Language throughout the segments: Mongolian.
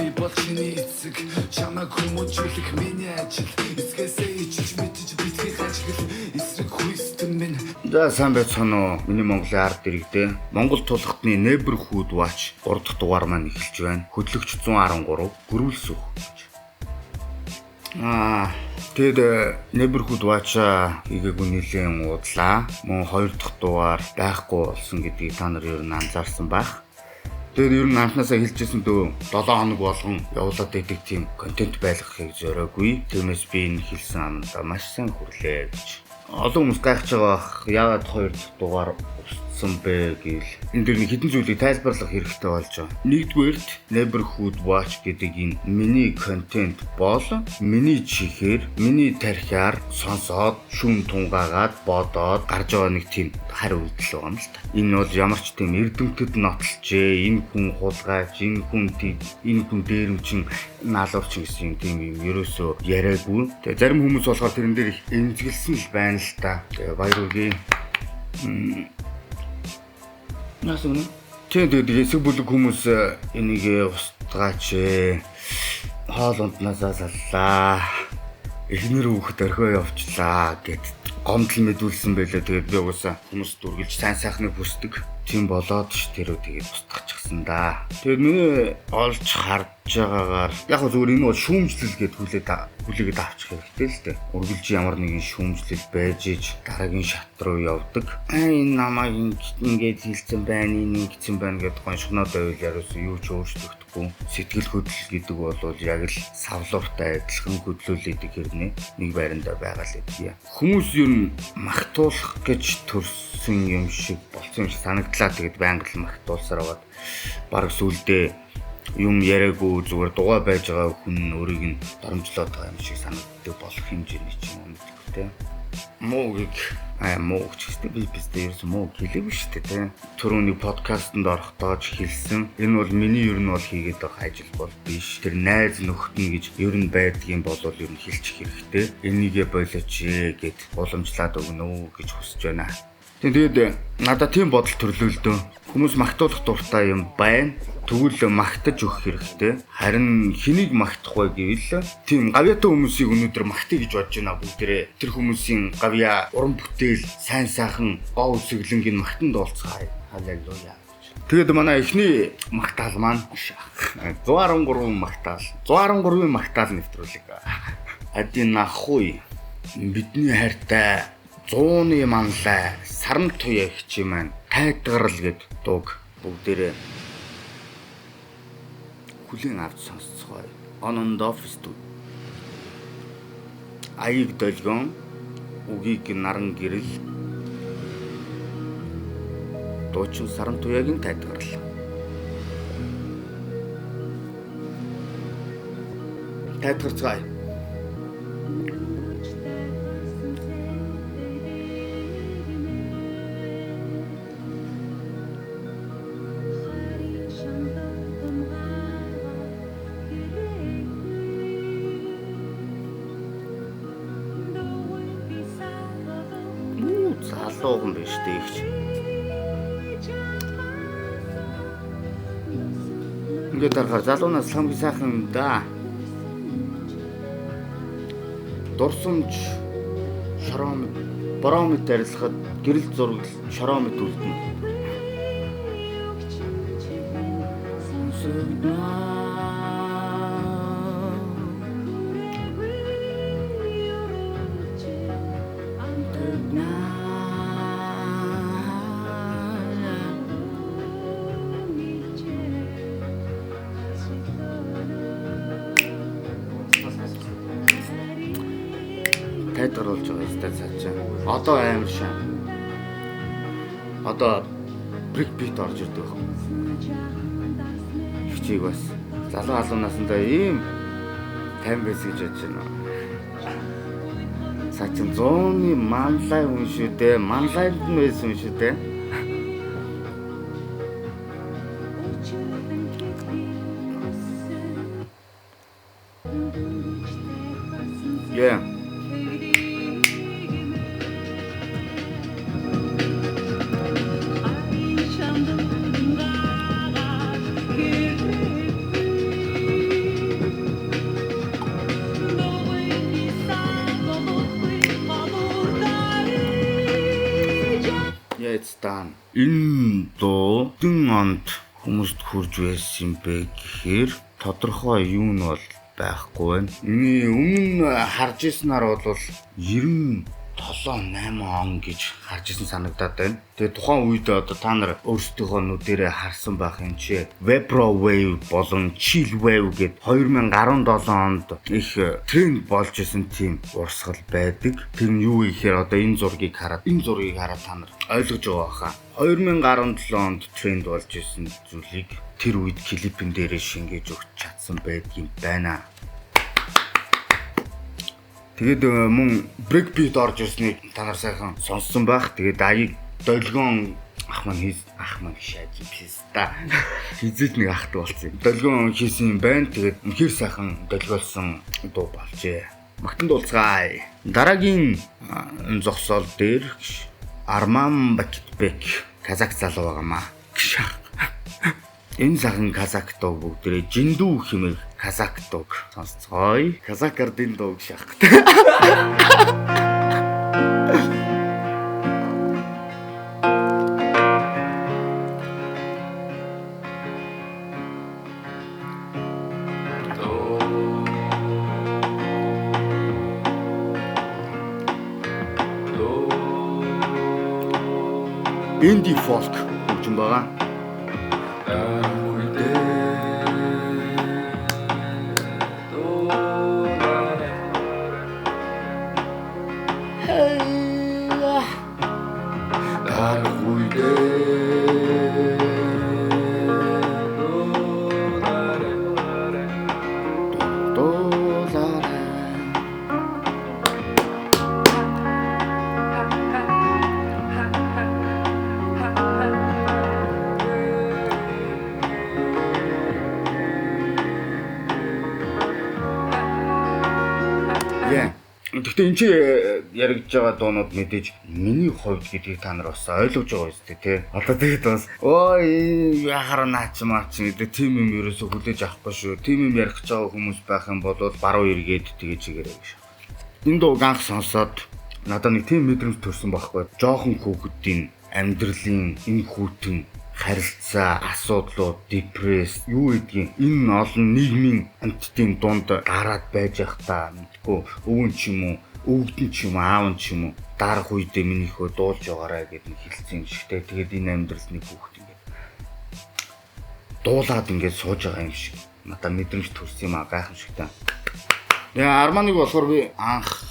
би бол чиний эцэг чамайг хүмүүжүүлэх миний ажил эцгээсээ ичиж мэдэж битгий ажиглал эсрэг хүйстэн минь. За сайн байцгаана уу миний Монголын ард иргэдээ Монгол тулхтны Neighborhood Watch 3 дахь дугаар маань эхэлж байна. Хөтлөгч 113 гөрүүлсөх гэж. Тэгэд Neighborhood Watch хийгээгүй нэлийн уудлаа. Мөн 2 дахь дугаар байхгүй болсон гэдгийг та нар ер нь анзаарсан байх. Тэгээд ер нь анхнаасаа хэлжсэн дөө 7 хоног болгон явуулаад идэг тийм контент байлгахыг зориогүй. Тиймээс би энэ хэлсэн амнда маш сайн хүрлээ гэж. Олон хүмүүс гайхаж байгаа бах. Яагаад 2 дахь дугаар устсан бэ гэвэл энэ дэр нэг хэдэн зүйлийг тайлбарлах хэрэгтэй болж байгаа. Нэгдүгээрт Neighborhood Watch гэдэг энэ миний контент бол миний чихээр, миний тархиар сонсоод, шүүн тунгаагаад, бодоод гарч байгаа нэг тийм хариу үйлдэл байгаа юм л та. Энэ бол ямар ч тийм эрдэмтэд нотлжээ, энэ хүн хулгайч, энэ хүн дээрвчин наалуурчин гэсэн тийм юм ерөөсөө яриаггүй. Тэгээ зарим хүмүүс болохоор тэрэн дээр их эмзэглсэн л байна л та. Тэгээ баяр хүргэе. Яасан вэ? Тэгээд эсэг бүлэг хүмүүс энийг устгаач. Хоол унднасаа саллаа. Эхнэр хүүхэд орхио явчлаа гэд гомдол мэдүүлсэн байлаа. Тэгээд би угаасаа хүмүүс дүргэлж сайн сайхныг хүсдэг. Тийм болоод ш тэрөө тэгээд устгачихсан да. Тэгээд миний олж харж байгаагаар яг зөвөр энэ бол шүүмжлэл гэд хүлээгээд авчих хэрэгтэй л дээ. Үргэлж ямар нэгэн шүүмжлэл байж иж дараагийн шат руу явдаг. Энэ намайг ингэж хэлсэн байна, ингэсэн байна гэдээ гоншгоноод байвал яруусаа юу ч өөрчлөгдөхгүй. Сэтгэл хөдлөл гэдэг бол яг л савлууртай адилхан хөдлүүлээд хэрнээ нэг байранда байгаа л гэдгийг. Хүмүүс ер нь магтуулах гэж төрсөн юм шиг болсон юм шиг санагдлаа. Тэгээд байнга л магтуулсаар байгаад баг сүулдэ юм яриаггүй зүгээр дугаа байж байгаа хүн өөрийг нь доромжлоод байгаа юм шиг санагддаг болох хэмжээний ч юм уу мэдгүй те. Мууг гэхтээ би ерөөс муу хэлээгүй шүү дээ те. Түрүүний подкастт орохдоо ч хэлсэн. Энэ бол миний ер нь бол хийгээд байгаа ажил бол биш. Тэр найз нөхдөн гэж ер нь байдгийн бол ер нь хэлчих хэрэгтэй. Энийгээ болооч гэд уламжлаад өгнө гэж хүсэж байна. Тэгээд надад тийм бодол төрлөөлдөө. Хүмүүс магтуулах дуртай юм байна. Тэгвэл магтаж өгөх хэрэгтэй. Харин хэнийг магтах вэ гэвэл тийм гавьяатай хүмүүсийг өнөөдөр магтъя гэж бодож байна бүгдээрээ. Тэр хүмүүсийн гавьяа, уран бүтээл, сайн сайхан гоо үсгэлэнгийн магтанд олцгаая. Халелуя. Тэгээд манай эхний магтаал маань 113 магтаал. 113-ын магтаал нэвтрүүлэг. Адин ахуй бидний хайртай 100-ны манлай саран туяа хичээ маань тайдгарл гэд дууг бүгдээрээ хүлээн авч сонсцгоё. On and off студ. Аяг долгион үгийг наран гэрэл дуучин саран туяагийн тайдгарл. Тайдгарцгаая. Залуухан биш дийгч. Ингээд харахаар залуунаас хамгийн сайхан юм да. Дурсамж шороомд бороомд арилахад гэрэл зураг шороомд үлдэнэ. Тайдгаруулж байгаа стай цаачаа. Одоо амар шаа. Одоо брик бит орж ирдэг байх. Хичээг бас залуу халуунаасандаа ийм тайм байсан гэж бодож байна. Сачин 100-ны манлай хүн шүү дээ. Манлайд нь байсан шүү дээ. Yeah. маань энэ дуу дэн онд хүмүүст хүрж байсан бэ гэхээр тодорхой юу нь бол байхгүй байна. Миний өмнө харж ирснээр бол 97-8 он гэж харж ирсэн санагдаад байна. Тэгээ тухайн үед одоо та нар өөрсдийнхөө нүдэрээ харсан байх юм чи Vapro Wave болон Chill Wave гэд 2017 онд их тренд болж исэн тийм урсгал байдаг. Тэр нь юу гэхээр одоо энэ зургийг хараад та нар ойлгож байгаа хаа. 2017 онд тренд болж исэн зүйлийг тэр үед клипэн дээрээ шингээж өгч чадсан байдгийн байна. Тэгээд мөн брейкбит орж ирснийг та нар сайхан сонссон байх. Тэгээд аяг долгион ах маань шааж писта. Хизээд нэг ахт болсон. Долгион хийсэн юм байна. Тэгээд үнэхээр сайхан долгиолсон дуу болжээ. Магтан дуулцгаая. Дараагийн зогсоол дээр Arman Bakitbek казак залуу байгаамаа. Энэ цагаан казак дуу бүгдээ жиндүү хэмээх казак дуу сонсцгоё. Казакар дин дуу шах. Indie folk хөгжим байгаа. Гэхдээ энэ чи яригдж байгаа дуунууд мэдээж миний хувьд гэдгийг та нар бас ойлгож байгаа үстэй тий. Одоо тэгээд бас ой яхаар наачмаа чи гэдэг тийм юм ерөөсө хүлээж авахгүй шүү. Тийм юм ярих гэж байгаа хүмүүс байх юм бол баруун эргээд тэгээд чигээрэй гэж. Энэ дууг анх сонсоод надад нэг тийм мэдрэмж төрсөн байхгүй. Жохон хүүхдийн амьдралын энэ хүүтэн харилцаа, асуудлууд, депресс, юу гэдгийг энэ олон нийгмийн амьтдын дунд гараад байж явах та мэдгүй өвөн ч юм уу, өвгдөн ч юм уу, аав нь ч юм уу дарах үедээ минийхөө дуулж байгаарай гэд нэг хэлсэн юм шигтэй. Тэгээд энэ амьдрал нэг хүүхд ингээд дуулаад ингээд сууж байгаа юм шиг надад мэдрэмж төрсөн юм аа гайхамшигтай. Арманыг болохоор би анх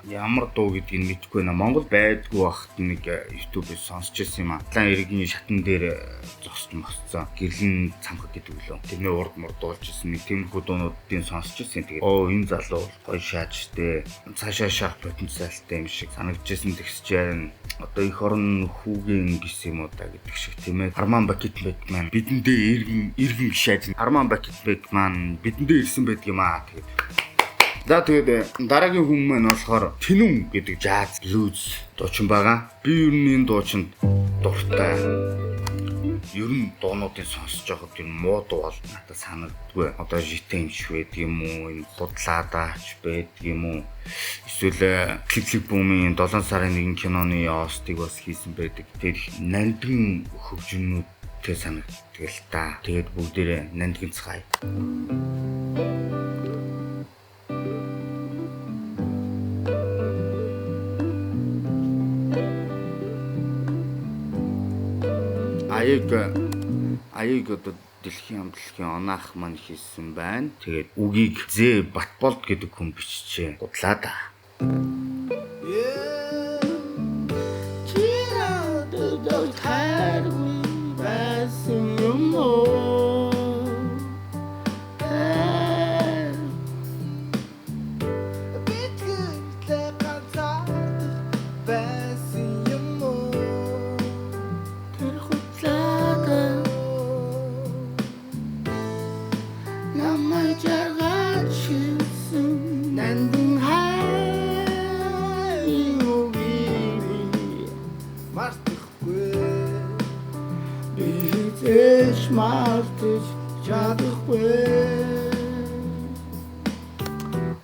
ямар дуу гэдгийг мэдэхгүй байна. Монгол байдгүй байхад нэг YouTube-ээс сонсч ирсэн юм аа. Лан эргийн шатан дээр зогсож мосцсон. Гэрлэн цамхаг гэдэг үлээ. Тэрний урд мурдуулж ирсэн нэг тиймэрхүү дуунуудын сонсч ирсэн. Тэгээд энэ залуу гоё шаажтэй. Цаашаа шах потенциалтай юм шиг санагдчихсэн тэгсч яарна. Одоо их орон хүүгийн гис юм уу да гэдэг шиг тийм ээ. Arman Bakitbek маань бидэндээ иргэн шааж. Arman Bakitbek маань бидэндээ ирсэн байдаг юм аа. За тэгээд дараагийн хүн маань болохоор Тэнүн гэдэг jazz blues дуучин байгаа. Би ер нь энэ дуучинд дуртай. Ер нь дуунуудыг сонсож байхад энэ муу дуу бол надад санагддаггүй. Одоо житэн ч байдаг юм уу, энэ худлаадаач байдаг юм уу. Эсвэл Клик бумын 7 сарын 1 киноны остыг бас хийсэн байдаг. Тэгээд нандин хөгжмөнүүдтэй санагддаг л та. Тэгээд бүгдээрээ нандин цай. Аяг одоо дэлхийн онаах маань хийсэн байна. Тэгээд үгийг Зэ Батболд гэдэг хүн биччихэ. Гудлаа да.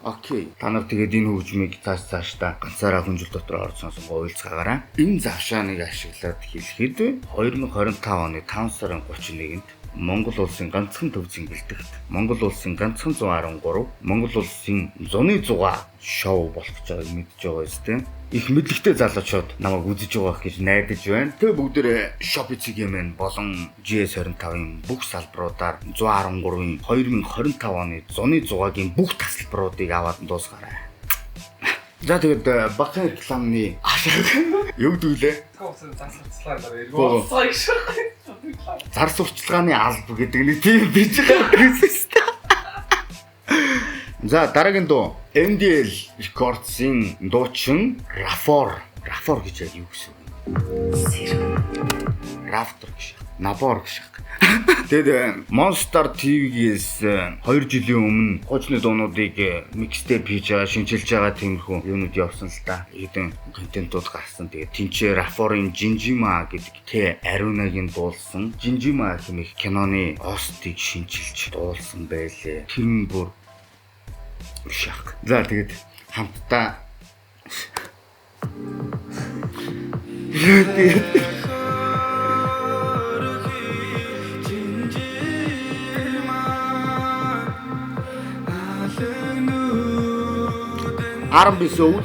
Окей. Окей. Та нар тэгээд энэ хөгжмийг цаашдаа ганцаараа хүнжил дотор орж сонсонгоо уйлцгаагаарай. Энэ завшааныг ашиглаад хэлэхэд 2025 оны 5 сарын 31-нд Монгол улсын ганцхан төв зингэлдэгт Монгол улсын ганцхан 113 Монгол улсын зуны 100 шоу болох гэж байгааг мэдж байгаа юм. Их мэдлэгтэй залуучууд намайг үзэж байгаах гэж найдаж байна. Тэгээ бүгдээрээ Shopee-ийн болон GS25-ын бүх салбаруудаар 113-ын 2025 оны зуны 100-гийн бүх тасалбаруудыг аваад дуусгаарай. За тэгээд багцаа рекламны юу гэдүүлээ? Зар сурталчилгааны алба гэдэг нэг тийм бич гэсэн. За дараагийн дуу MDL Records-ийн дуучин Rafor гэж яг юу гэсэн үг? Rafor гэж. Nabor гэж. Тэгээд Monster TV-гээс 2 жилийн өмнө хожны дуунуудыг микстейп хийж байгаа, шинжилж байгаа тиймэрхүү юунууд явсан л та. Хэдэн контентууд гарсан. Тэгээд тэнцээ Rafor-ын Jinjima гэдэг тэ Ариунагийн дуулсан Jinjima хэмээх киноны остыг шинжилж дуулсан байлээ. Тэр нь бүр шах. За тэгээд хамтдаа R&B soul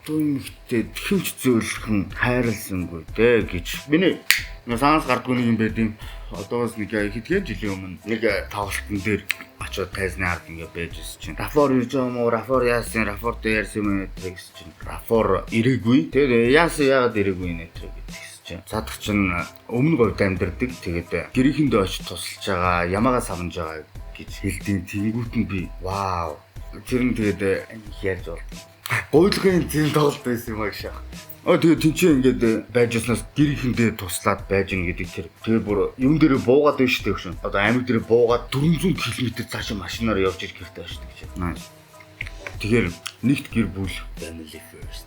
хатуумэгтэй тхимч зөөлхөн хайрласангүй дээ гэж миний санаас гардгүй нэг юм байд юм. Одоос нэг хэдхэн жилийн өмнө нэг тоглолтын дээр очоод тайзны ард ингээ байж ирсэн чинь Rafor ирж байгаа юм уу? Rafor яасан? Rafor дээр ярьсан юм гэсэн чинь Rafor ирээгүй. Тэгээд яасан яагаад ирээгүй нэтэр гэсэн чинь цадах чинь өмнө говьд амьдэрдэг. Тэгээд гэрийнхэндээ очиж тусалж байгаа, ямаагаа савнж байгаа гэж хэлдэг. Тэнгүүт нь би вау. Тэр нь тэгээд ярьж болдог. Гуйлгын тийм тоглолт байсан юм аа гэж. Тэгээд тэнцээ ингээд байжснаас гэрийнхэндээ туслаад байж гин гэдэг тэр. Тэгээ бүр юм дээр буугаад байна шүү дээ хөшин. Одоо аймаг дээр буугаад 400 км цаашаа машинаар явж ирэх хэрэгтэй байна шүү дээ гэж. Наа. Тэгэхээр нэгт гэр бүл family first.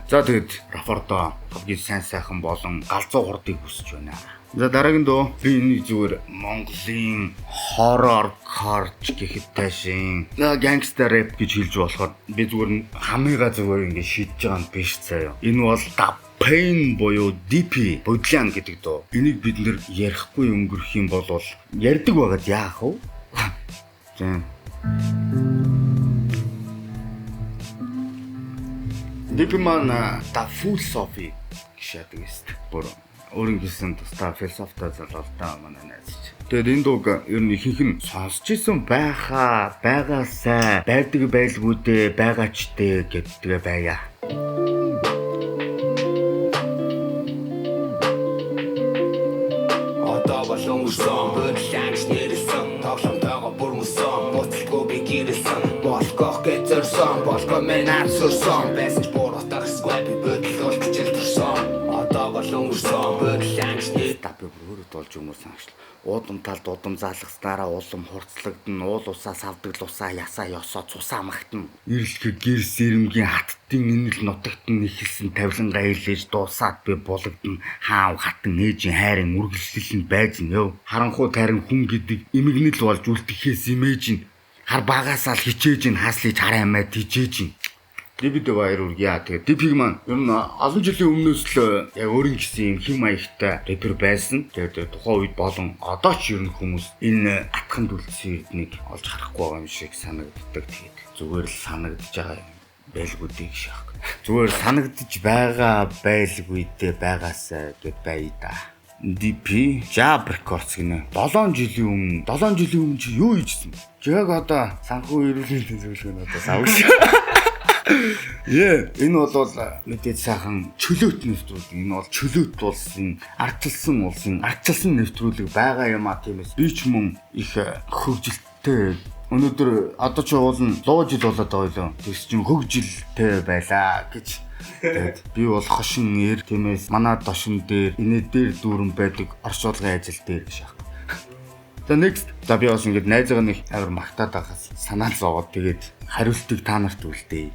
За тэгээд Rafordo хамгийн сайхан болон галзуу хурдыг хүсэж байна. За дараагийн дуу би энийг зүгээр Монголын horror core гэхэд тайшин gangster rap гэж хэлж болохоор би зүгээр хамыгаа зүгээр ингэ шийдэж байгаа юм биш заяа. Энэ бол Pain буюу DP бодлиан гэдэг дуу. Энийг бид нэр ярихгүй өнгөрөх юм бол ярьдаг байгаад яах вэ? За DP маань та full Sophie гэж яадаг юм. Бүр өөрийн гэсэн тусдаа философитой залуустай манай найз чи. Тэгээд энэ дууг ер нь ихэнх нь сонсч исэн байгаасай байдаг байлгүй дээ байгаач дээ гэдгээ байя. Одоо болон уусан бүлээнч нэрсэн тогломтойгоо бүр мөсөн буцалгүй би гэрэлсэн болгох гэж зорсон болгоо мен арсурсан байсан ч буруутах сквад би бодлуулж чилдэрсэн. Болон урсан бүлээнч тапи бүрөөр болж өмөрсөн агшил. Уудам талд удам залгаснараа улам хурцлагдана, уул усаас авдаг лусаа ясаа ёсоо цусаа магтана. Ирэлхэг гэрс ирэмгийн хаттын инэл нутагтан нэхэлсэн тавилангаа илээж дуусаад би булагдана. Хаав хатан ээжийн хайрын үргэлжлэл нь байж нь ёв. Харанхуй тарин хүн гэдэг эмгэнэл болж үлдэхээс имэж нь хар багаасаа л хичээж нь хаслиж хараа амиа тижээж нь. Дэвид баяр үргийа. Тэгээд Дипиг маань ер нь олон жилийн өмнөөс л яг өөрийн гэсэн юм хэм маягтай рэпер байсан. Тэгээд тухайн үед болон одоо ч ер нь хүмүүс энэ атханд үлдсэн эрднийг олж харахгүй байгаа юм шиг санагддаг. Тэгээд зүгээр л санагдаж байгаа байлгүй дээ гэж шахах. Зүгээр санагдаж байгаа байлгүй дээ байгаасаа гэд бай да. DP Jab Records гинэ. 7 жилийн өмнө чи юу хийжсэн? Яг одоо санхүү эрүүлийн төлөвлөгөө нь одоо савж. Энэ бол мэдээд сайхан чөлөөт нэвтрүүлэг. Энэ бол чөлөөт улсын ардчилсан нэвтрүүлэг байгаа юм а тиймээс би ч мөн их хөвжилттэй. Өнөөдөр одоо ч уулна 100 жил болоод байгаа юу? Тэгс чинь хөвжилттэй байлаа гэж. Тэгээд би бол хошин нэр тиймээс манай дошин дээр инээ дээр дүүрэн байдаг орчуулгын ажил дээр гэж яах. За next би бас ингэж найзгаа нэг амар магтаад байгаас санаал зовоод тэгээд хариултыг та нарт үлдээе.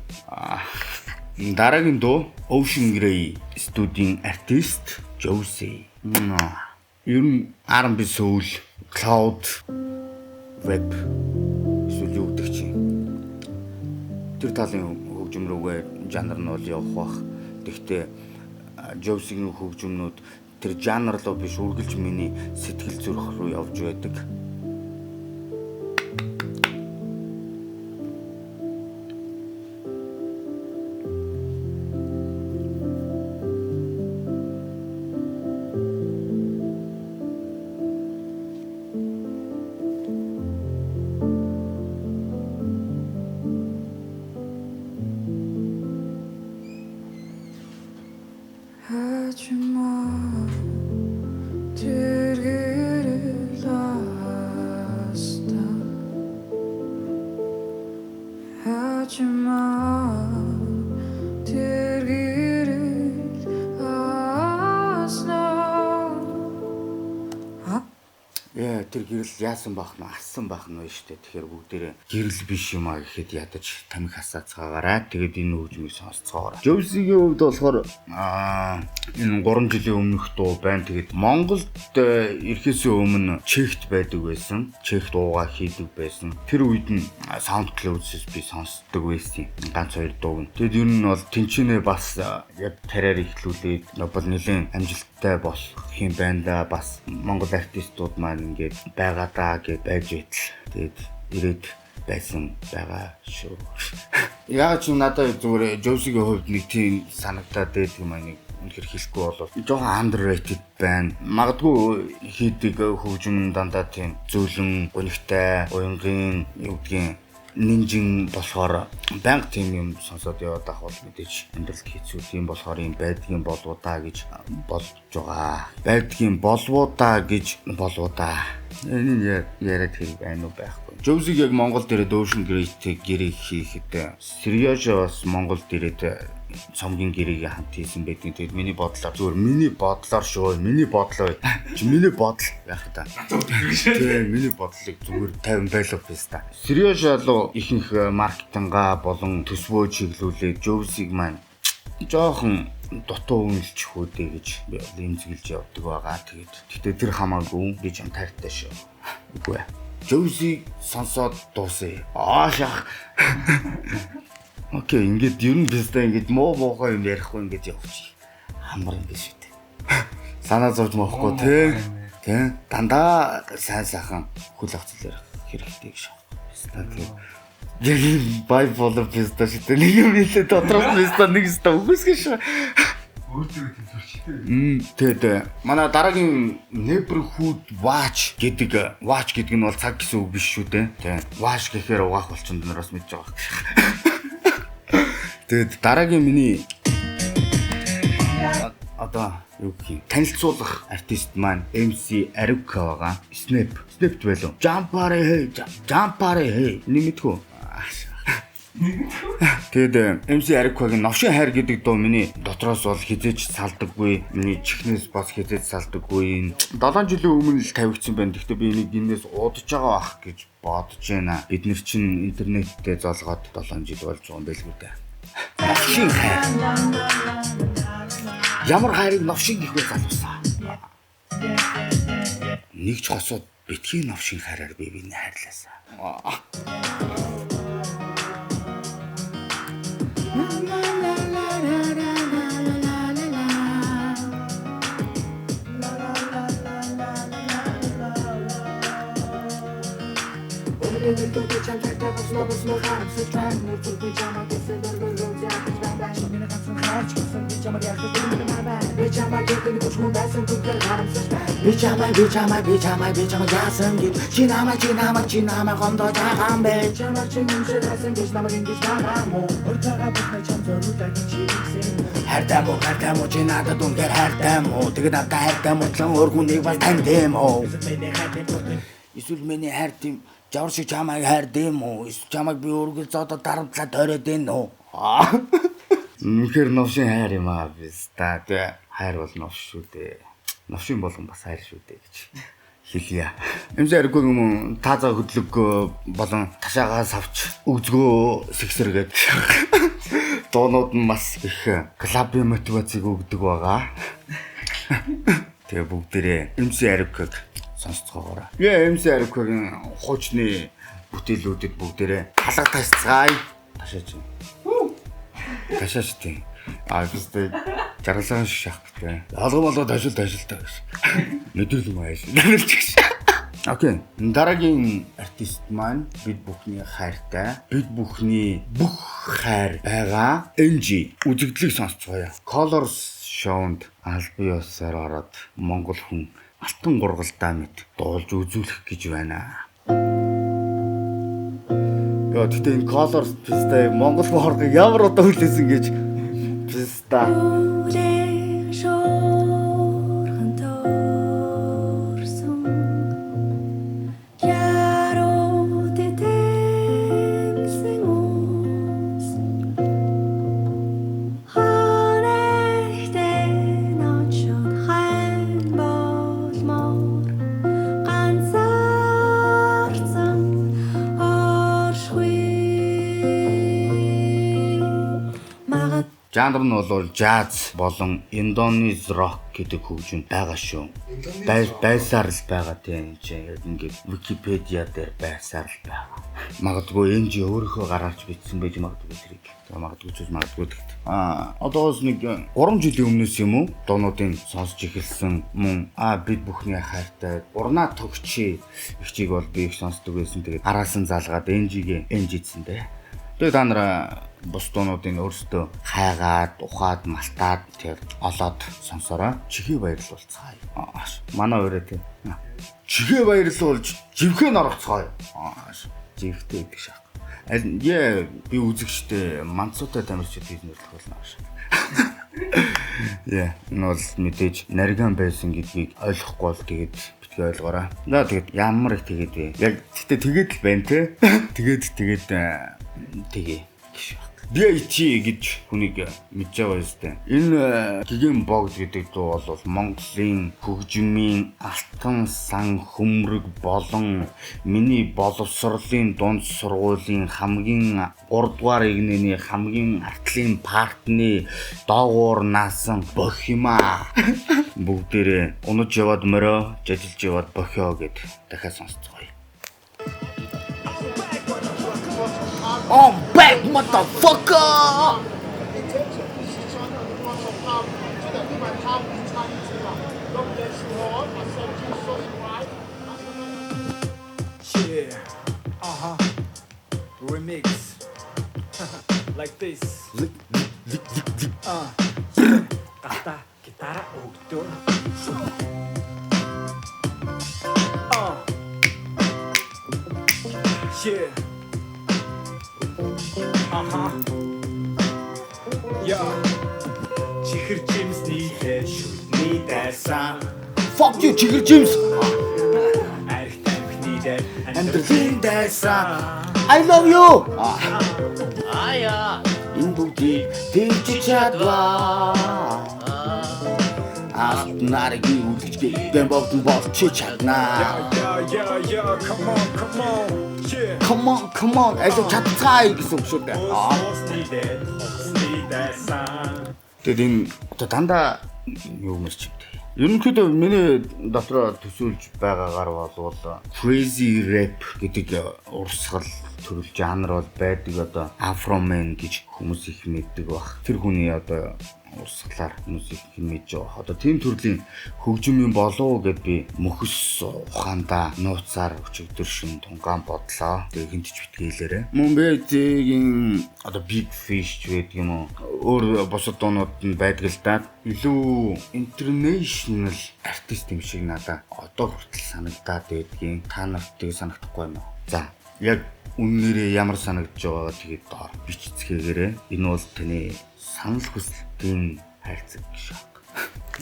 Дараагийн дуу Ocean Grey студийн артист Josie. Ер нь R&B soul, cloud, web эсвэл юу гэдэг чинь. Тэр талын хөгжим рүүгээ жанр нь бол явах бах. Гэхдээ Josie-ийн хөгжмнүүд тэр жанр руу биш үргэлж миний сэтгэл зүрх рүү явж байдаг. Тэр гэрэл яасан бах нь ассан бах нь штэ. Тэгэхээр бүгдээрээ гэрэл биш юм а гэхэд ядаж тамхи хасаацгаагаараа тэгээд энэ хөгжмийг сонсцгоорой. Josie-ийн хувьд болохоор энэ 3 жилийн өмнөх дуу байна. Тэгээд Монголд ирэхээс өмнө Чехт байдаг байсан. Чех дуугаа хийдэг байсан. Тэр үед нь SoundCloud-с би сонсдог байсан. Ганц 2 дууг нь. Тэгээд ер нь бол тэнчэнэ бас яг тараар ихлүүлээд бол нэлээд амжилттай болох юм байна да. Бас Монгол артистууд маань ингээд байгаа даа гэж байж байтал тэгээд ирээд байсан байгаа шүү. Яг ч надад зүгээр Josie-ийн хувьд нэг тийм санагдаад байдаг юм аа нэг үнэхээр хэлэхгүй болов. Жохон underrated байна. Магадгүй хийдэг хөгжим дандаа тийм зөөлөн, гонигтай, уянгын юу гэдгийг нинжин болохоор банк тийм юм сонсоод яваад ах бол мэдээж амьдралд хэцүү тийм болохоор юм байдгийн болов даа гэж болж байгаа. Байдгийн болов даа гэж болов даа. Энэ яриад хэрэг байна уу байхгүй. Josie яг Монгол дээрээ Ocean Grey-тэй гэрээ хийхэд Serioso бас Монгол дээрээ цомгийн гэрээг хамт хийсэн байдаг. Тэгээд миний бодлоор зүгээр миний бодлоор шүү. Миний бодлоо. Миний бодол яах та. Тийм миний бодлыг зүгээр 50 байлаа биш та. Serioso руу ихэнх маркетинга болон төсвөө чиглүүлээд Josie-г маань жоохон дутуу үнэлж хөөдэй гэж би эмзэглэж явдаг байгаа. Тэгээд тэр хамаагүй би ч юм таартай шүү. Үгүй ээ. Josie сонсоод дуусъя. Шах. Окей, ингээд ер нь бистэ ингээд муухай юм ярихгүй ингээд явчих. Амар юм биш үү. Санаа зовж моохгүй тий. Дандаа сайн сайхан хөл авцал ярих хэрэгтэй гэж байна. Яг bipolar бистэ шүү. Нэг юм хэлээ доторх бистэ нэг бистэ үгүйсгэж шүү. Өөртөө төвчтэй. Тэгээд манай дараагийн Neighborhood Watch гэдэг нь бол цаг гэсэн үг биш шүү дээ. Тий. Watch гэхээр угаах болчихсон нар бас мэдж байгаа. Тэгээд дараагийн миний одоо юу гэх юм танилцуулах артист маань MC Aruka байгаа. Snap байлоо. Jumpare hey нэмэдгүү. Тэгээд MC Aruka-гийн Новшин хайр гэдэг дуу миний дотроос бол хизээч салдаггүй. Миний чихнээс бас хизээч салдаггүй. 7 жилийн өмнө л тавигдсан байна. Гэхдээ би энийг энэс удаж байгаа ах гэж бодож байна. Бид нэр чинь интернеттэй золгоод 7 жил болж байгаа юм байлгүй дээ. Новшин хайр. Ямар хайрыг новшин гэх вэ залуусаа. Нэг ч хосоод битгий новшин хайраар би биний хайрлаасаа. Би чамайг яасан гэд чи намайг гомдож байгаа юм бэ чамайг чи юмширсэн гэж намайг ингэж байгаа мó өртөга бүхний чам зориулдаг чи хайртай мó чи надад үнээр хайртай мó тэгээд надад хайртай мó ч өөр хүнийг бас таньд мó эсвэл миний хайр тийм жавар шиг чамайг хайрд юм уу эсвэл чамайг би өргөл зодод дарамтлаа тойроод байна уу үнэхээр новшин хайр юм аа биста тэ хайр бол новш шүү дээ новшин болгон бас хайр шүү дээ гэж хэлье. Эмзэргүй юм таазаа хөдлөг болон ташаагаас авч өгзгөө сэгсэргээд доонууд нь бас их клабын мотивацийг өгдөг байгаа. Тэгээ бүгдээрээ эмзэргүй сонсцоогоорой. MC Арикогийн хуучны бүтээлүүдэд бүгдээрээ халга тасцгаая. Ташаач тийм. Гэхдээ жаргалсан шах гэдэг. Алгам болоод ажилтаа гэж. Мэдрэл юм ааш. Окей. Дараагийн артист маань бид бүхний хайртай. Бид бүхний бүх хайр байгаа. NG үзэгдлийг сонсцгоё. Colors Show-нд албан ёсоор ороод Монгол хүн алтан гургалдаа мэд дуулж үзүүлэх гэж байна. Яа тэгтээ энэ Colors пистэ Монгол хооргыг ямар удаа хүлээсэн гэж писта. Жанр нь бол jazz болон Indonesian rock гэдэг хөгжим байгаа шүү. Байсаар л байгаа тийм чинь ингээд Wikipedia дээр байсаар л байгаа. Магадгүй NG өөрийнхөө гаргаж бичсэн байж магадгүй тэрийг. Магадгүй тэгт. Одоос нэг 3 жилийн өмнөөс юм уу? Доонуудын сонсч эхэлсэн мөн бид бүхний хайртай урнаа тогчи ихчийг бол би их сонсдог байсан. Тэгээд араас нь залгаад NG-гээ NG-сэн дээ. Тэгээд та нар бус дуунуудын өөрсдөө хайгаад, ухаад, малтаад тэр олоод сонсороо. Чихээ баярлуулцгаая. Манай өөрөө тийм. Чихээ баярлуулж, живхэн оролцгоё. Живхтэй гэдэг шах. Би үзэгчтэй манцуутай тамирчид хийж нэрлэх болно шах. Энэ бол мэдээж нариган байсан гэдгийг ойлгохгүй бол тэгээд битгий ойлгоорой. Тэгээд ямар их тэгээд вэ? Яг тэгээд л байна те. Тэгээд тэгээ DIT гэж хүнийг мэдж байгаа юм тест. Энэ гигэн богд гэдэг дуу бол Монголын хөгжмийн алтан сан хөмрөг болон миний боловсролын дунд сургуулийн хамгийн 3 дугаар игнэний хамгийн артлын партны доогуур наасан бохима. Бүгдээрээ унаж яваад мороо, жажилж яваад бохио гэд дахиад сонсцгоё. I'm back, motherfucker! Yeah, remix like this. Gata gitara өгдөө. Yeah. Yeah. Чихэр Джеймсний шүтний дайсан. Fuck you, Чихэр Джеймс. Арх тамхины дээр амьдралын дайсан. I love you. Энэ бүгдийг тэгж чадваа. Наргийн үлгчтэй дэм бовдон болчих чаднаа. Yeah, come on. Yeah. Come on. Ажил чадцгаая гэсэн үг шүү дээ. Тэгээд энэ одоо дандаа юу мэрч юм. Ерөнхийдөө миний дотроо төсөөлж байгаагаар бол crazy rap гэдэг урсгал төрөл жанр бол байдаг. Одоо Afro Man гэж хүмүүс их мэддэг баг. Тэр хүний одоо урсгалаар хүмүүсийг хэмээж байгаа. Одоо тийм төрлийн хөгжим юм болов гэд би мөхөс ухаандаа нууцаар өчигдөр шин тунгаан бодлоо. Тэгээ хинтж битгээлээрээ. Мумбайгийн одоо Big Fish гэдэг юм уу? Өөр бусад дуунууд нь байдаг л да. Илүү international артист юм шиг надад одоо хүртэл санагдаад байдгийн. Та нартыг санагдахгүй юм уу? За, яг үннээрээ ямар санагдж байгаа тэгээд доор бичцгээгээрээ энэ бол таны санал хүслийн хайрцаг шок.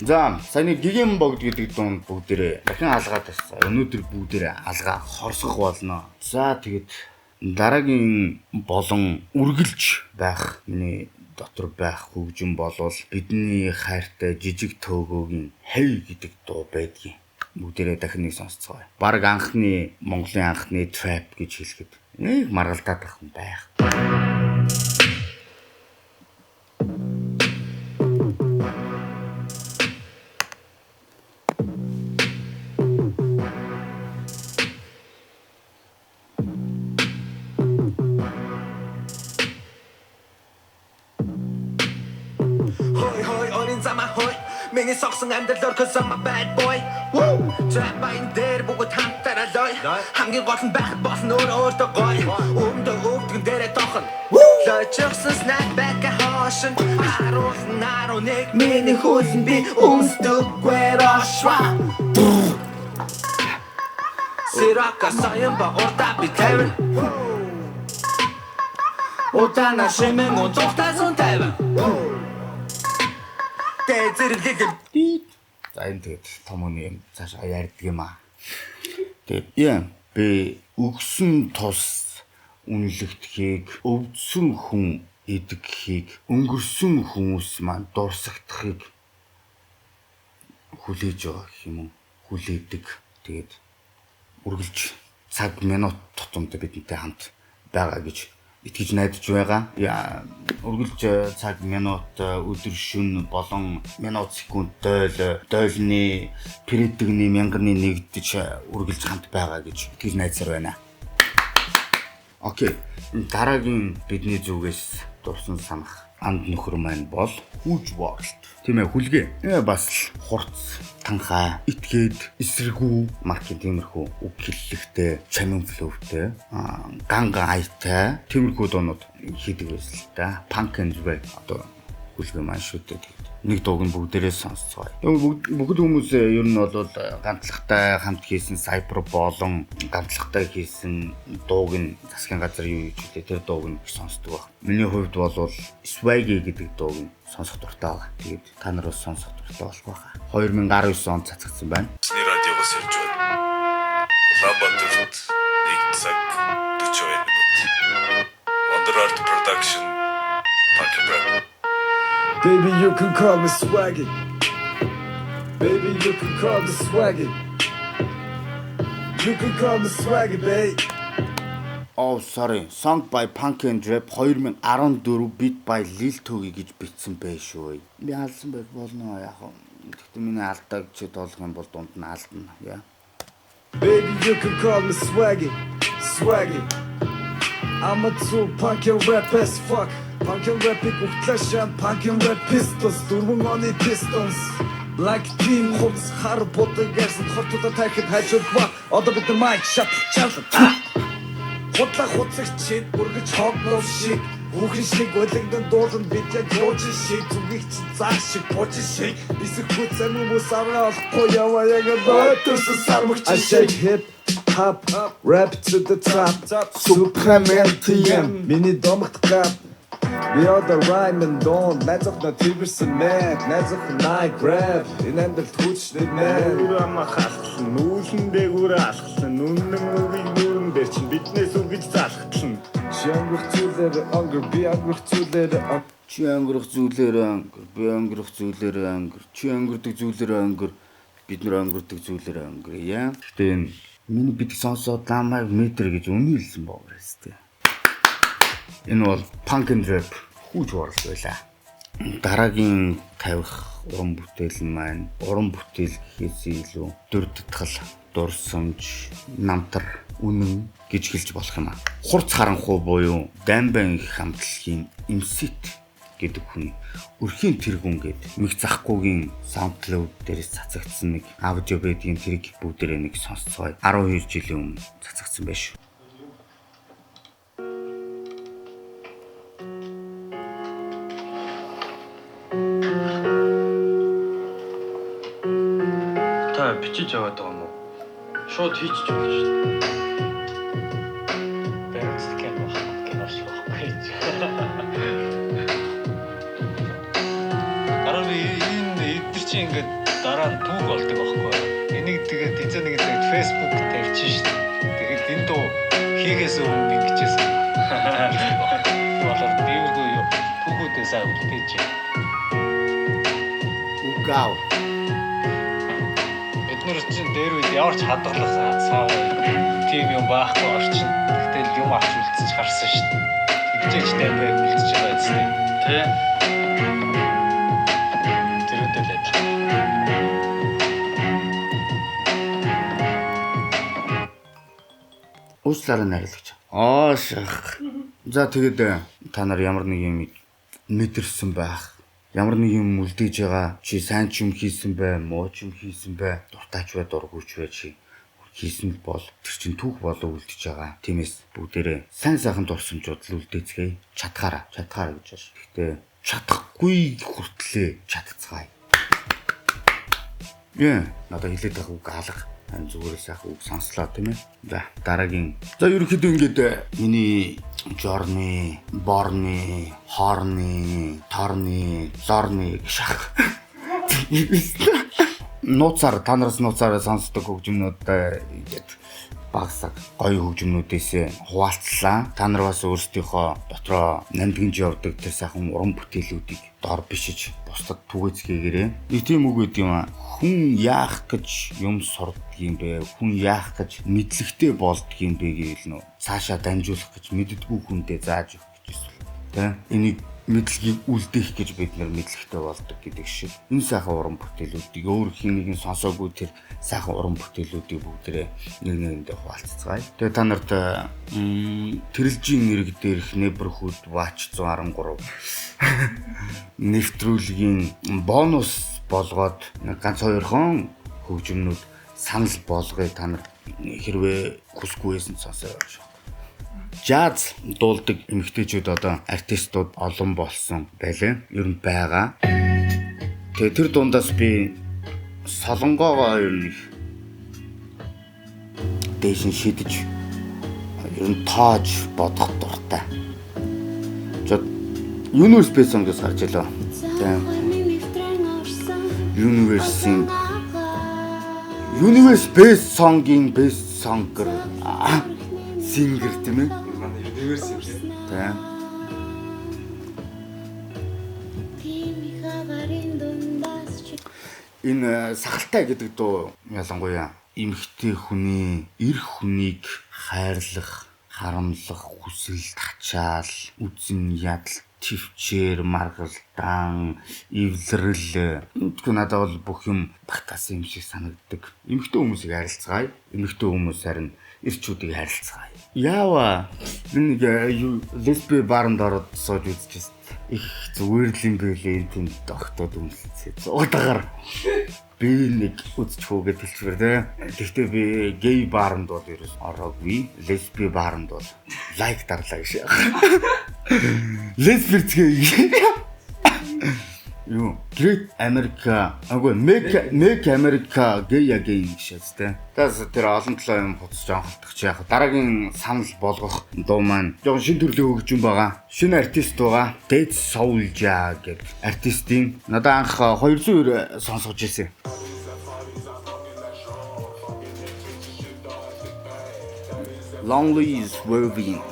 За, саяны гигэм богд гэдэг дунд бүгдээрээ дахин алгаад байсан. Өнөөдөр бүгдээрээ алгаа хорсох болно. За, тэгээд дараагийн болон үргэлж байх миний дотор байх хөгжим болвол бидний хайртай жижиг төөгөөгийн хэй гэдэг дуу байдгийн. Бүгдээрээ дахин нэг сонсцгоё. Бараг анхны Монголын анхны trap гэж хэлэхэд нэг маргалдаад байх юм байх. Миний согсон амьдралаар cause I'm a bad boy. Woo! Trap байн дээр бүгд хамтараа лой. Хамгийн гол нь байхад болно өөртөө гоё. Өмдөө өвдгөн дээрээ тохон. Лойчсон snapback хаашин. Харуулсан 11 миний хөлн би өмсдөггүй рашва. Сирака саян ба орта би тавин. Отана шимэн онцгтайсан тавин. За энэ тэгээд том юм цаашаа ярьдаг юм аа. Тэгээд би өгсөн тус үнэлэгдэхийг, өвдсөн хүн идэхийг, өнгөрсөн хүмүүс маань дурсагдахыг хүлээж байгаа гэх юм уу? Хүлээдэг. Тэгээд үргэлж цаг минут тутамд бидэнтэй хамт байгаа гэж итгэж найдаж байгаа. Үргэлж цаг минут өдөр шөнө болон минут секунд дойлны периодны мянганы нэгдэж үргэлж хамт байгаа гэж итгэж найдсаар байна. Окей. Дараагийн бидний зүгээс дурсан санах анд нөхөр маань бол Huge World. Тийм ээ, хүлгээ. Бас л хурц, танхаа, итгээд, эсэргүү, маркетинг тиймэрхүү үг хэллэгтэй, чамин флоутэй, ганга айтай, тиймэрхүү дуунууд хийдэг байсан л да. Punk and rap одоо хүлгээ маань шүтдэг. Нэг дууг нь бүгдээрээ сонсцгоё. Бүгд хүмүүс ер нь бол ганцлагтай хамт хийсэн Cyber болон ганцлагтай хийсэн дууг нь засгийн газар юу гэж хэлээ тэр дууг нь сонсдог баг. Миний хувьд бол Swaggy гэдэг дууг нь сонсох дуртай байгаа. Тэгээд та нар бас сонсох дуртай болох байхаа. 2019 онд цацгдсан байна. Сний радиогоос ирж байна. Улаанбаатарт 1 цаг 42 минут. Wonder Art Production Punk and Rap. Baby, you can call me Swaggy. Baby, you can call me Swaggy. You can call me Swaggy, babe. Oh, sorry. Song by Punk and Rap 2014 beat by Lil Tuggy гэж бичсэн байж шүү. Би алдсан байх болно яг. Гэхдээ миний алдааг чи доолох юм бол дунд нь алдна. Baby, you can call me Swaggy. Swaggy. I'm a true punk and rap as fuck. Punk and rap-ийг ухтлаашаа punk and rap pistols дөрвөн оны pistons Black team хурц хар бодог гэсэн хотод тахид хажууд ба одоо бид нар mic shot чалт хутлаа хуцагчид бүргэж хогнов шиг хүүхэн шиг өлегдэн дуулан бид яг жууч шиг зүгийч заах шиг бууч шиг эсэх хүцэн хүмүүс аваа олохгүй яваа яг дотос сармагч shake hip hop rap to the top Supreme миний домогт гап We are the rhyme and dawn. Найзах на тэрсэн мэн. Найзах night rap. Энэ амьдралд хүчтэй мэн. Нүрээ махалсан. Нүүлэн дээгүүрээ алхсан. Нүнэн нүгийг нүрэн дээр чинь биднээс үргэж залхтлан. Чи өнгөрөх зүйлээр өнгөр би өнгөрөх зүйлээр Чи өнгөрөх зүйлээр өнгөр би өнгөрөх зүйлээр өнгөр чи өнгөрдөг зүйлээр өнгөр бид нар өнгөрдөг зүйлээр өнгөр яа. Гэтэ энэ миний бид сонсоод ламайг метр гэж үнэ хэлсэн боогоос тээ. Энэ бол Punk and Rap Huge World байлаа. Дараагийн тавих уран бүтээл маань уран бүтээл гэхээс илүү дүр татгал, дурсамж, намтар, үнэн гэж хэлж болох юм аа. Хурц харанхуй буюу Дамбан хамтлагийн MC гэдэг хүн өрхийн тэргүүн гэдэг мэг захгүйгийн SoundCloud дээрээс цацагдсан нэг аудио байдгийн тэрийг бүгдээрээ нэг сонсцгоё. 12 жилийн өмнө цацагдсан байж шүү. Та бичиж яваад байгаа юм уу? Шууд хийчих юм шүү дээ. Баримтсдаг юм байна. Кино шиг байна. Дараа нь эдгээр чинь ингээд дараа нь түүх болдог байхгүй. Энийг тэгээд эзэн нэг Facebook тавьчих шүү дээ. Тэгээд энэ дуу хийгээс өмнө би гिचээсэн. Болоод би юу түүхүүдээс авчихж. Угау. Эдгээр чинь дээр үед ямар ч хадгалах цаа тийм юм байхгүй орчин. Гэтэл юм авч үлдчих гарсан шүү дээ. Тэгжээч тайваа үлдчих байгаа зү. Тэ? Тэрүүдэлээд. Уучлаарай найрлагч. Шах. За тэгээд та нар ямар нэг юм мэдэрсэн байх. Ямар нэг юм үлдээж байгаа. Чи сайн ч юм хийсэн бай, муу ч юм хийсэн бай. Дуртайч бай, дургүйч бай чи. Хийсэн бол тэр чин түүх болоо үлдэж байгаа. Тиймээс бүгдээрээ сайн сайхан дурсамжууд л үлдээцгээе. Чадхаараа гэж байна. Гэхдээ чадахгүй хүртлээ чадцгаая. Надад хэлээд байгаа үг алга. Зүгээр сайхан үг сонслоо тийм ээ. За дараагийн. За ерөнхийдөө ингээд миний жорны, борны, хоорны, торны, зорны шах. Нууцаар та нараас нууцаараа сонсдог хөгжмнүүд ингээд багсаг гоё хөгжмнүүдээс хуваалцлаа. Та нар бас өөрсдийнхөө дотроо намдгинж явдаг тэр сайхан уран бүтээлүүдийг дор бишиж бусдад түгээцгээгээрээ. Нэг тийм үг гэдэг юм аа. Хүн яах гэж юм сурдаг юм бэ? Хүн яах гэж мэдлэгтэй болдог юм бэ гэвэл нөө цаашаа дамжуулах гэж мэддэггүй хүндээ зааж өгөх гэж эсвэл тэ энийг мэдлэгийг үлдээх гэж бид нар мэдлэгтэй болдог гэдэг шиг. Энэ сайхан уран бүтээлүүдийг өөр хинэгийг сонсоогүй тэр сайхан уран бүтээлүүдийг бүгдээрээ нэг нэгэндээ хуваалцгаая. Тэгээ та нарт тэрэлжийн нэрэг дээрх Neighborhood Watch 113 нэвтрүүлгийн бонус болгоод ганц хоёрхон хөгжмнүүд санал болгоё. Та нар хэрвээ хүсгүй байсан сонсоо. Jazz дуулдаг эмэгтэйчүүд одоо артистууд олон болсон байлаа. Ер нь байгаа. Тэгээ тэр дундаас би солонгоогоо ер нь дэшин шидэж ер нь тоож бодох дуртай. Universe Best Song-ос гарч илаа. Universe Best Song-ийн Best Songer singer тийм ээ. Universe юм шиг. Тийм. Энэ сахалтай гэдэг дуу ялангуяа эмэгтэй хүний эр хүнийг хайрлах, харамлах, хүсэл тачаал, үзэн ядал, твчээр, маргалдаан, эвлэрэл энэ надад бол бүх юм багтаасан юм шиг санагддаг. Эмэгтэй хүмүүсийг харилцгаая. Эмэгтэй хүмүүс харин эрчүүдийг харилцгаая. Яава нэг лесби баранд ороод сууж үзчихсэн. Их зүгээр л юм байлээ энэ тэнд доктод үнэлцээ. Зуудагаар би нэг үзчих үү гэж хэлчихвэр тэ. Гэхдээ би гей баранд бол ерөөс ороогүй. Лесби баранд бол лайк дарлаа гэж. Лесбирцгээ. Юу, Great America, Make America Gay Again гэж тэ. Тэгээс тэр олон толоо юм хуцаж анхалтах чи яг дараагийн санал болгох дуу маань жоохон шин төрлийн хөгжим байгаа. Шинэ артист байгаа. Dead Soulja гэдэг артистийн надад анх 202 сонсгож ирсэн. Lonely is Swerving.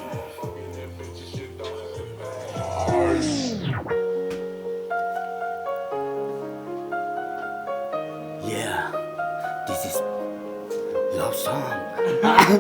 Yeah, this is love song. Haro.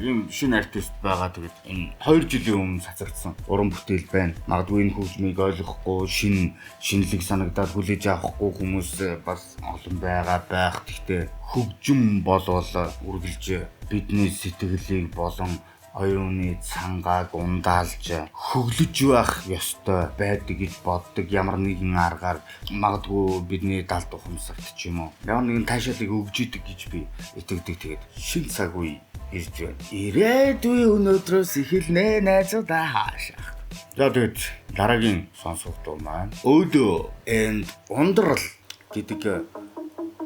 Ийм шинэ артист байгаа. Тэгээд энэ 2 жилийн өмнө цацагдсан уран бүтээл байна. Магадгүй энэ хөгжмийг ойлгохгүй, шинэлэг санагдаад хүлээж авахгүй хүмүүс бас олон байгаа байх. Гэхдээ хөгжим болвол үргэлж бидний сэтгэлийг болон оюуны цангааг ундаалж хөглөж байх ёстой байдаг гэж боддог. Ямар нэгэн аргаар магадгүй бидний далд ухамсарт ч юм уу ямар нэгэн таашаалыг өгж идэг гэж би итгэдэг. Тэгээд шин цаг үе ирж байна. Ирээдүйн өнөөдрөөс эхэлнэ найзуудаа хаашаа. За тэгээд дараагийн сонсох дуу маань Өдөө and Ундрал гэдэг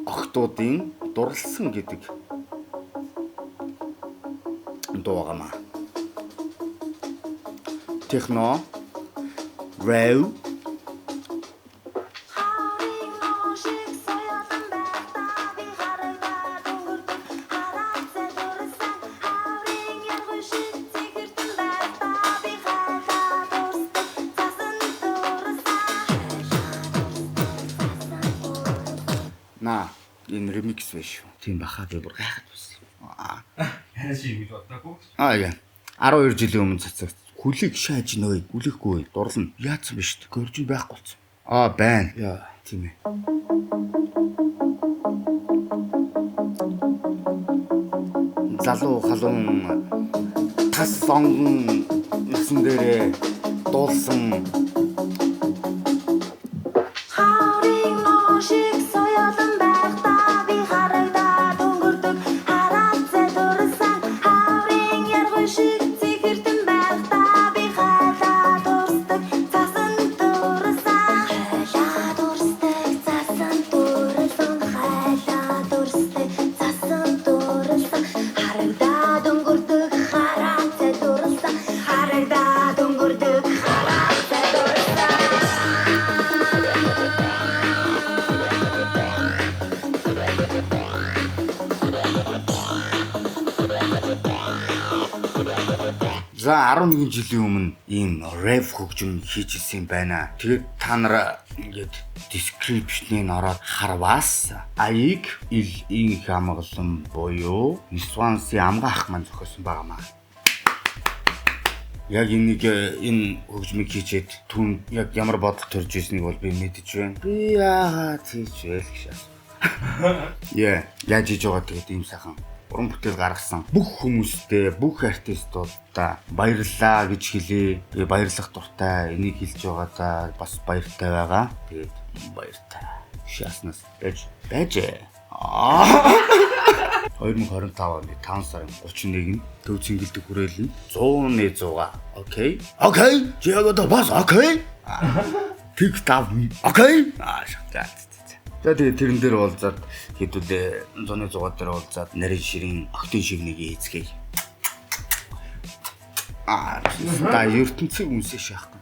охтуудын дурлсан гэдэг дуу гамаа. Техно, rave, энэ ремикс биш шүү. Тийм бахаа би бүр гайхаад байсан. Ханаши гэж боддоггүй. Яа. 12 жилийн өмнө цацагт. Хүлийг шааж нөө. Хүлээхгүй. Дурлна. Яатсан биш үү? Görж байхгүй болсон. Байна. Яа, тийм ээ. Залуу халуун тас сонгон нэгсэн дээрээ дуулсан За 11 жилийн өмнө ийм рэп хөгжим хийжсэн байна. Тэгээд та нар ингээд description-ыг ороод харвас аяг ил хамгаалсан буюу Нисванси амгаа ах маань зохиосон байгаамаа. Яг энэ хөгжмийг хийчихэд түн яг ямар бодол төрж ирснийг бол би мэдэж байна. Би яагаад хийж вэ гэж асуув. Яаж хийж байгаа тэгээд ийм сайхан уран бүтээл гаргасан бүх хүмүүстээ, бүх артистуудаа баярлалаа гэж хэлээ. Би баярлах дуртай энийг хэлж байгаадаа бас баяртай байгаа. Тэгээд баяртай. Шааснаас байж. 2025 оны 5 сарын 31-нд Төв Цэнгэлдэг хүрээлэн 100-ны 100-а. Окей. Чи яг одоо бас окей. Тэг тав. Окей. Шатаа. За тэгээд тэрэн дээр уулзаад хэдүүлээ 100-ны 100 дээр уулзаад нарийн ширийн октын шиг нэг эцгээе. Та ертөнцийг үнсээ шахах.